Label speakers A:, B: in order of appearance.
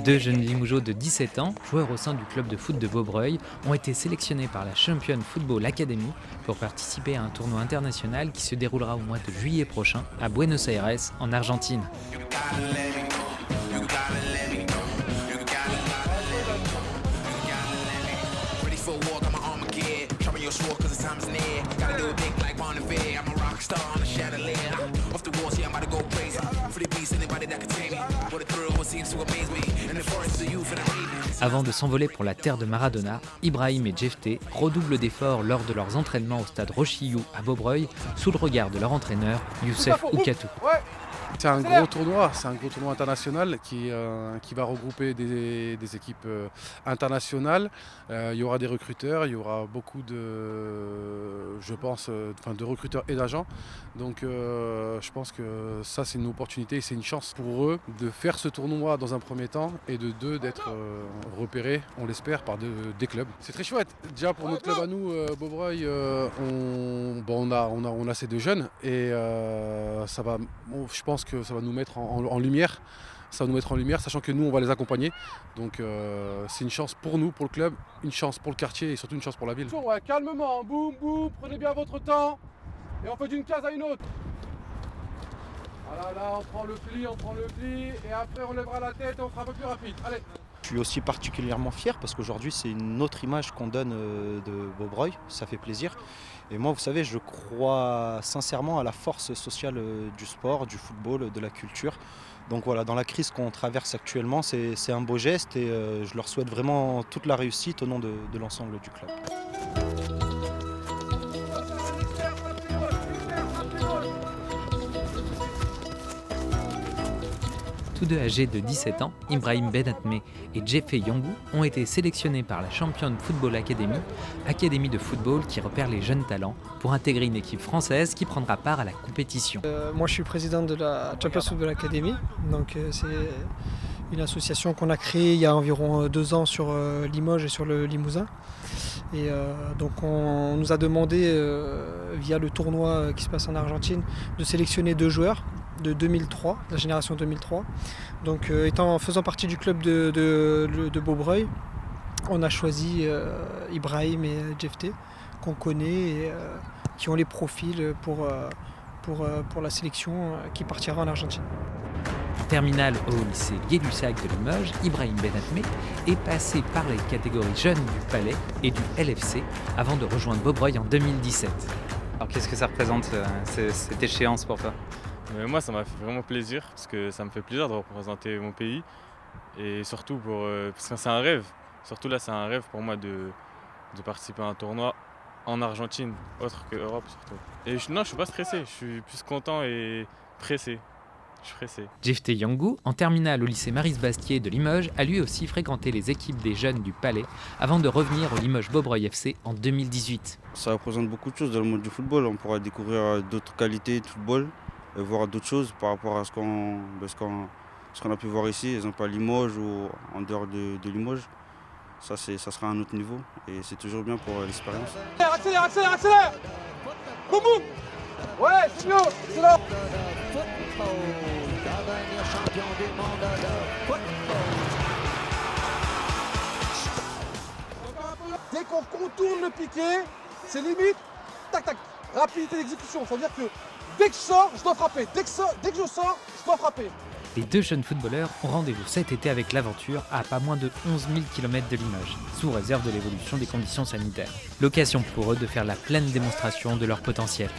A: Deux jeunes Limougeaux de 17 ans, joueurs au sein du club de foot de Beaubreuil, ont été sélectionnés par la Champion Football Academy pour participer à un tournoi international qui se déroulera au mois de juillet prochain à Buenos Aires, en Argentine. Avant de s'envoler pour la terre de Maradona, Ibrahim et Jefté redoublent d'efforts lors de leurs entraînements au stade Rochillou à Beaubreuil, sous le regard de leur entraîneur, Youssef Oukatou.
B: C'est un gros tournoi international qui va regrouper des équipes internationales. Il y aura des recruteurs, il y aura beaucoup de recruteurs et d'agents. Donc je pense que ça c'est une opportunité et c'est une chance pour eux de faire ce tournoi dans un premier temps et de deux d'être repérés, on l'espère, par des clubs. C'est très chouette. Déjà pour notre club à nous, Beaubreuil, on a ces deux jeunes et je pense que ça va nous mettre en lumière. Ça va nous mettre en lumière, sachant que nous, on va les accompagner. Donc c'est une chance pour nous, pour le club, une chance pour le quartier et surtout une chance pour la ville.
C: Ouais, calmement, boum, boum, prenez bien votre temps. Et on fait d'une case à une autre. Voilà, là, on prend le pli, et après on lèvera la tête et on sera un peu plus rapide. Allez.
D: Je suis aussi particulièrement fier parce qu'aujourd'hui c'est une autre image qu'on donne de Beaubreuil, ça fait plaisir. Et moi vous savez, je crois sincèrement à la force sociale du sport, du football, de la culture. Donc voilà, dans la crise qu'on traverse actuellement, c'est un beau geste et je leur souhaite vraiment toute la réussite au nom de l'ensemble du club.
A: Tous deux âgés de 17 ans, Ibrahim Benatme et Jefté Yongou ont été sélectionnés par la Champion Football Academy, académie de football qui repère les jeunes talents, pour intégrer une équipe française qui prendra part à la compétition.
E: Moi je suis président de la Champion Football Academy, donc c'est une association qu'on a créée il y a environ 2 ans sur Limoges et sur le Limousin. Et donc on nous a demandé, via le tournoi qui se passe en Argentine, de sélectionner 2 joueurs de 2003, la génération 2003. Donc faisant partie du club de Beaubreuil, on a choisi Ibrahim et Jefté, qu'on connaît et qui ont les profils pour la sélection qui partira en Argentine.
A: En terminale au lycée Gay-Lussac de Limoges, Ibrahim Benatme est passé par les catégories jeunes du Palais et du LFC avant de rejoindre Beaubreuil en 2017.
F: Alors qu'est-ce que ça représente cette échéance pour toi ?
G: Moi ça m'a fait vraiment plaisir parce que ça me fait plaisir de représenter mon pays et surtout parce que c'est un rêve. Surtout là c'est un rêve pour moi de participer à un tournoi en Argentine, autre que Europe surtout. Et non, je suis pas stressé, je suis plus content et pressé. Je suis pressé.
A: Jefté Yongou, en terminale au lycée Maurice Bastier de Limoges, a lui aussi fréquenté les équipes des jeunes du Palais avant de revenir au Limoges Beaubreuil FC en 2018.
H: Ça représente beaucoup de choses dans le monde du football. On pourra découvrir d'autres qualités de football, et voir d'autres choses par rapport à ce qu'on a pu voir ici, exemple à Limoges ou en dehors de Limoges. Ça sera un autre niveau et c'est toujours bien pour l'expérience.
C: Accélère. Boum boum. Ouais, c'est mieux, c'est là. Dès qu'on contourne le piqué, c'est limite, tac tac, rapidité d'exécution. Ça veut dire que dès que je sors, je dois frapper. Dès que je sors, je dois frapper.
A: Les deux jeunes footballeurs ont rendez-vous cet été avec l'aventure à pas moins de 11 000 km de Limoges, sous réserve de l'évolution des conditions sanitaires. L'occasion pour eux de faire la pleine démonstration de leur potentiel.